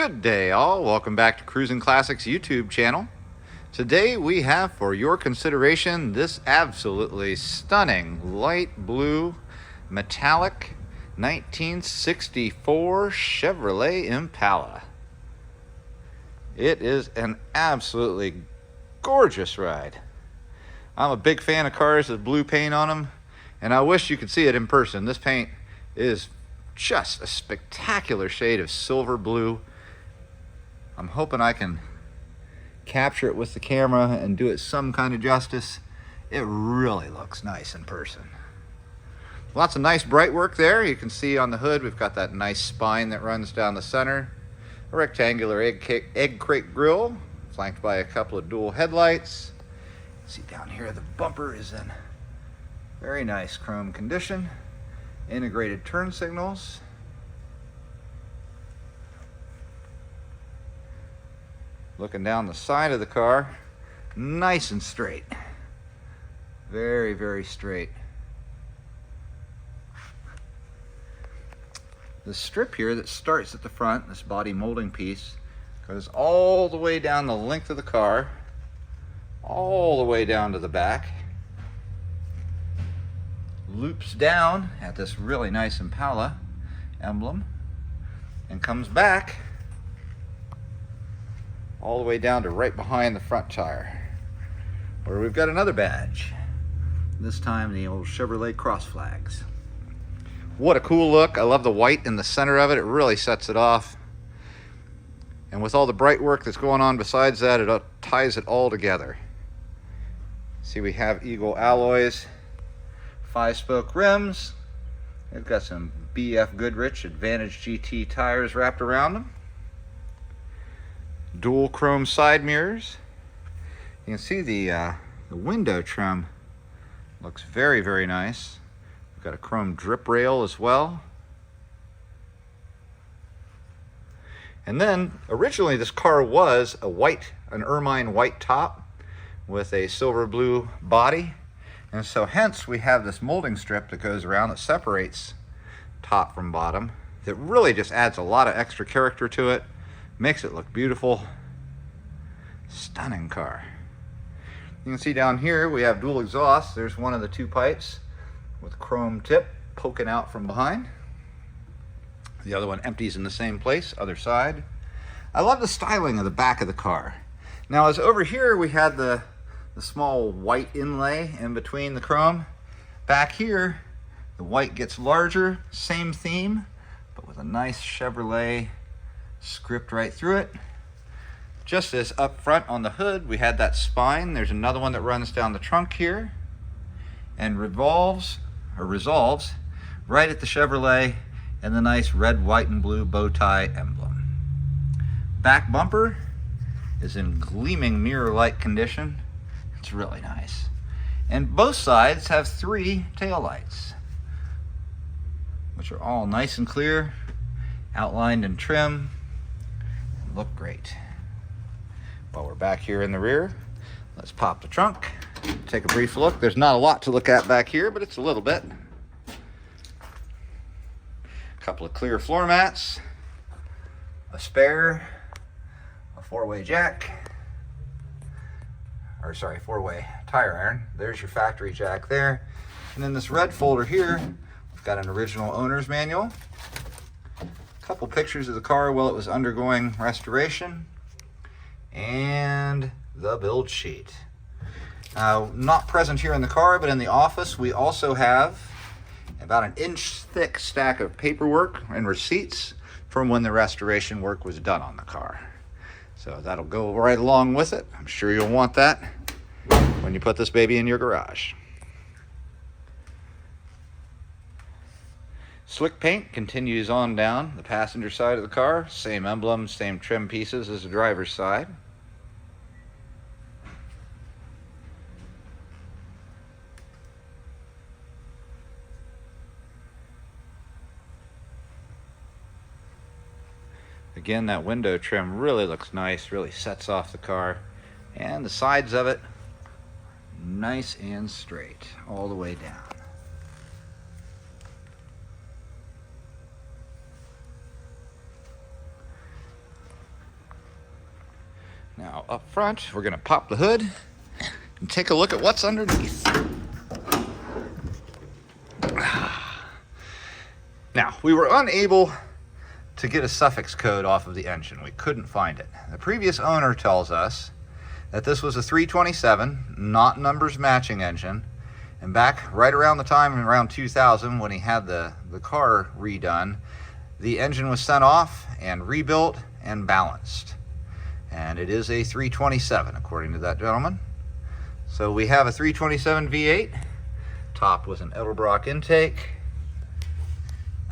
Good day, all. Welcome back to Cruisin' Classics YouTube channel. Today we have for your consideration this absolutely stunning light blue metallic 1964 Chevrolet Impala. It is an absolutely gorgeous ride. I'm a big fan of cars with blue paint on them, and I wish you could see it in person. This paint is just a spectacular shade of silver blue. I'm hoping I can capture it with the camera and do it some kind of justice. It really looks nice in person. Lots of nice bright work there. You can see on the hood we've got that nice spine that runs down the center. A rectangular egg crate grille flanked by a couple of dual headlights. See down here the bumper is in very nice chrome condition. Integrated turn signals. Looking down the side of the car, nice and straight. Very, very straight. The strip here that starts at the front, this body molding piece, goes all the way down the length of the car, all the way down to the back, loops down at this really nice Impala emblem, and comes back all the way down to right behind the front tire, where we've got another badge, this time the old Chevrolet cross flags. What a cool look. I love the white in the center of it. It really sets it off. And with all the bright work that's going on besides that, it ties it all together. See, we have Eagle alloys, 5-spoke rims. They've got some BF Goodrich Advantage GT tires wrapped around them. Dual chrome side mirrors. You can see the window trim looks very, very nice. We've got a chrome drip rail as well. And then originally this car was an ermine white top with a silver blue body. And so hence we have this molding strip that goes around that separates top from bottom. That really just adds a lot of extra character to it. Makes it look beautiful. Stunning car. You can see down here we have dual exhausts. There's one of the two pipes with chrome tip poking out from behind. The other one empties in the same place, other side. I love the styling of the back of the car. Now, as over here we had the small white inlay in between the chrome. Back here, the white gets larger, same theme, but with a nice Chevrolet script right through it. Just as up front on the hood, we had that spine. There's another one that runs down the trunk here and resolves right at the Chevrolet and the nice red, white, and blue bow tie emblem. Back bumper is in gleaming mirror-like condition. It's really nice. And both sides have 3 taillights, which are all nice and clear, outlined and trim, and look great. While we're back here in the rear, let's pop the trunk, take a brief look. There's not a lot to look at back here, but it's a little bit. A couple of clear floor mats, a spare, a 4-way jack, or sorry, 4-way tire iron. There's your factory jack there. And then this red folder here, we've got an original owner's manual, a couple pictures of the car while it was undergoing restoration, and the build sheet. Not present here in the car, but in the office we also have about an inch thick stack of paperwork and receipts from when the restoration work was done on the car. So that'll go right along with it. I'm sure you'll want that when you put this baby in your garage. Slick paint continues on down the passenger side of the car. Same emblem, same trim pieces as the driver's side. Again, that window trim really looks nice, really sets off the car. And the sides of it, nice and straight all the way down. up front. We're going to pop the hood and take a look at what's underneath. Now, we were unable to get a suffix code off of the engine. We couldn't find it. The previous owner tells us that this was a 327, not numbers matching engine. And back right around the time, around 2000, when he had the car redone, the engine was sent off and rebuilt and balanced. And it is a 327, according to that gentleman. So we have a 327 V8, topped with an Edelbrock intake,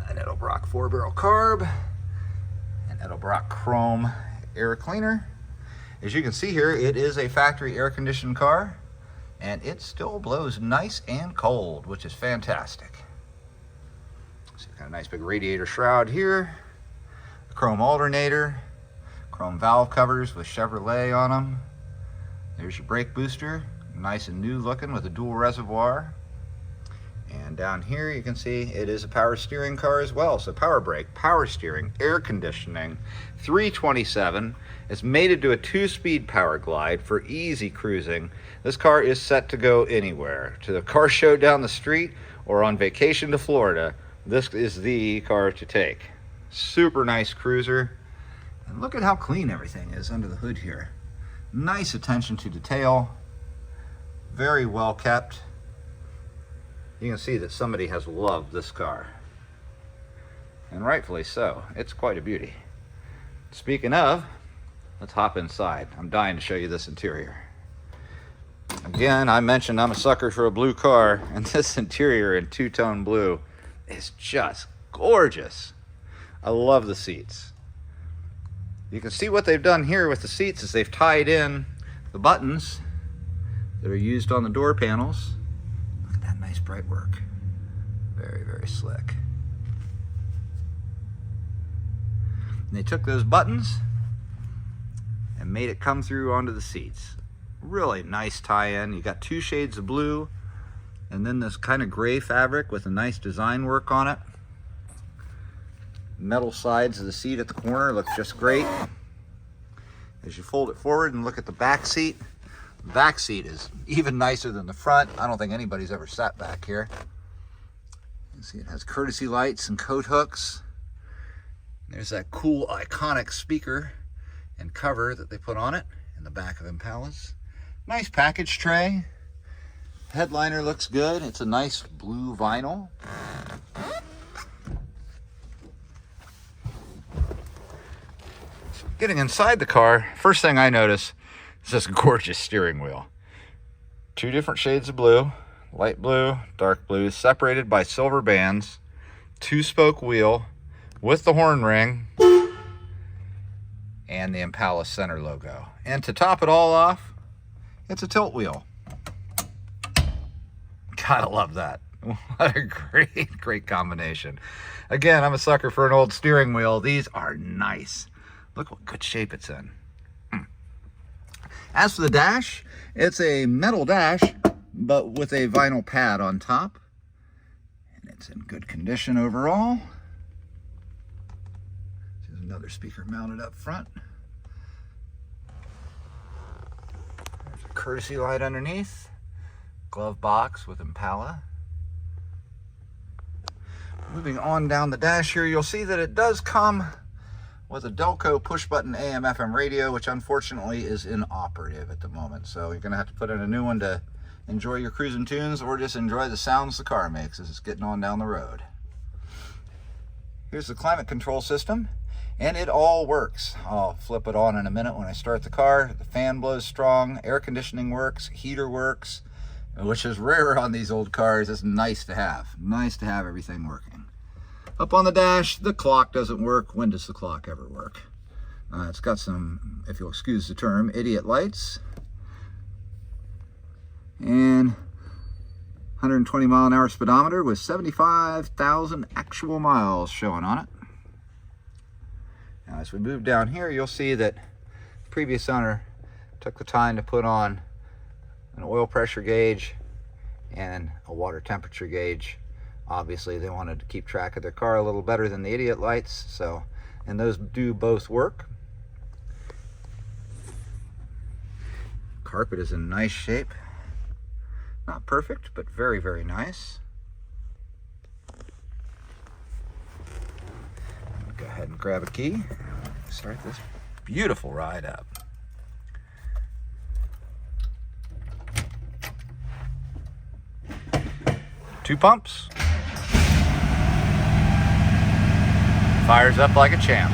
an Edelbrock 4-barrel carb, an Edelbrock chrome air cleaner. As you can see here, it is a factory air-conditioned car, and it still blows nice and cold, which is fantastic. So you've got a nice big radiator shroud here, a chrome alternator, chrome valve covers with Chevrolet on them. There's your brake booster, nice and new looking with a dual reservoir. And down here you can see it is a power steering car as well. So power brake, power steering, air conditioning, 327. It's mated to a 2-speed power glide for easy cruising. This car is set to go anywhere. To the car show down the street or on vacation to Florida, this is the car to take. Super nice cruiser. And look at how clean everything is under the hood here. Nice attention to detail. Very well kept. You can see that somebody has loved this car. And rightfully so. It's quite a beauty. Speaking of, let's hop inside. I'm dying to show you this interior. Again, I mentioned I'm a sucker for a blue car, and this interior in two-tone blue is just gorgeous. I love the seats. You can see what they've done here with the seats is they've tied in the buttons that are used on the door panels. Look at that nice bright work. Very, very slick. And they took those buttons and made it come through onto the seats. Really nice tie-in. You got 2 shades of blue and then this kind of gray fabric with a nice design work on it. Metal sides of the seat at the corner look just great. As you fold it forward and look at the back seat, the back seat is even nicer than the front. I don't think anybody's ever sat back here. You can see it has courtesy lights and coat hooks. There's that cool iconic speaker and cover that they put on it in the back of Impalas. Nice package tray. Headliner looks good. It's a nice blue vinyl. Getting inside the car, first thing I notice is this gorgeous steering wheel. 2 different shades of blue, light blue, dark blue, separated by silver bands, 2-spoke wheel with the horn ring and the Impala center logo. And to top it all off, it's a tilt wheel. Gotta love that. What a great combination. Again, I'm a sucker for an old steering wheel. These are nice. Look what good shape it's in. As for the dash, it's a metal dash, but with a vinyl pad on top. And it's in good condition overall. There's another speaker mounted up front. There's a courtesy light underneath. Glove box with Impala. Moving on down the dash here, you'll see that it does come with a Delco push-button AM/FM radio, which unfortunately is inoperative at the moment. So you're going to have to put in a new one to enjoy your cruising tunes or just enjoy the sounds the car makes as it's getting on down the road. Here's the climate control system, and it all works. I'll flip it on in a minute when I start the car. The fan blows strong, air conditioning works, heater works, which is rare on these old cars. It's nice to have. Nice to have everything working. Up on the dash, the clock doesn't work. When does the clock ever work? It's got some, if you'll excuse the term, idiot lights. And 120 mile an hour speedometer with 75,000 actual miles showing on it. Now as we move down here, you'll see that the previous owner took the time to put on an oil pressure gauge and a water temperature gauge. Obviously they wanted to keep track of their car a little better than the idiot lights, and those do both work. Carpet is in nice shape. Not perfect, but very, very nice. Go ahead and grab a key. Start this beautiful ride up. Two pumps. Fires up like a champ.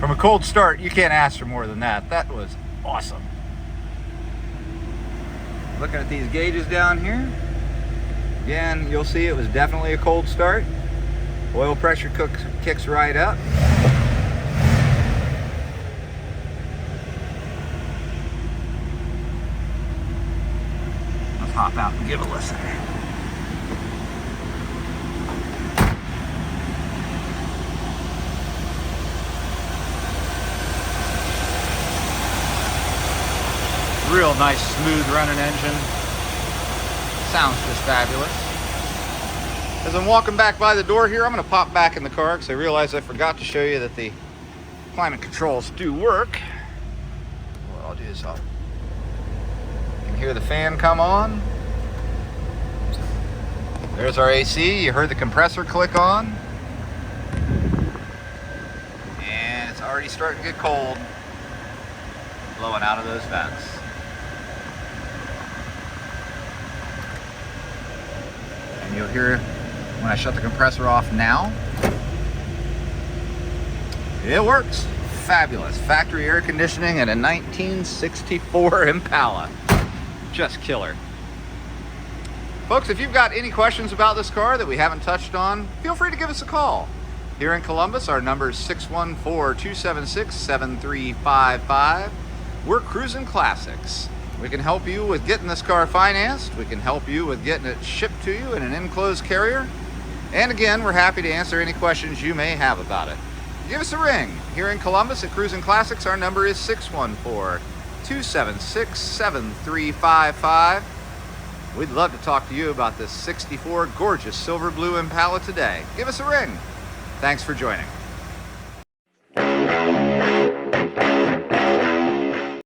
From a cold start, you can't ask for more than that. That was awesome. Looking at these gauges down here, again, you'll see it was definitely a cold start. Oil pressure kicks right up. Let's hop out and give a listen. Real nice, smooth running engine. Sounds just fabulous. As I'm walking back by the door here, I'm going to pop back in the car because I realized I forgot to show you that the climate controls do work. What I'll do is you can hear the fan come on. There's our AC. You heard the compressor click on. And it's already starting to get cold, blowing out of those vents. And you'll hear when I shut the compressor off now. It works. Fabulous. Factory air conditioning and a 1964 Impala. Just killer. Folks, if you've got any questions about this car that we haven't touched on, feel free to give us a call. Here in Columbus, our number is 614-276-7355. We're Cruisin Classics. We can help you with getting this car financed. We can help you with getting it shipped to you in an enclosed carrier. And again, we're happy to answer any questions you may have about it. Give us a ring. Here in Columbus at Cruisin Classics, our number is 614-276-7355. We'd love to talk to you about this 64 gorgeous silver blue Impala today. Give us a ring. Thanks for joining.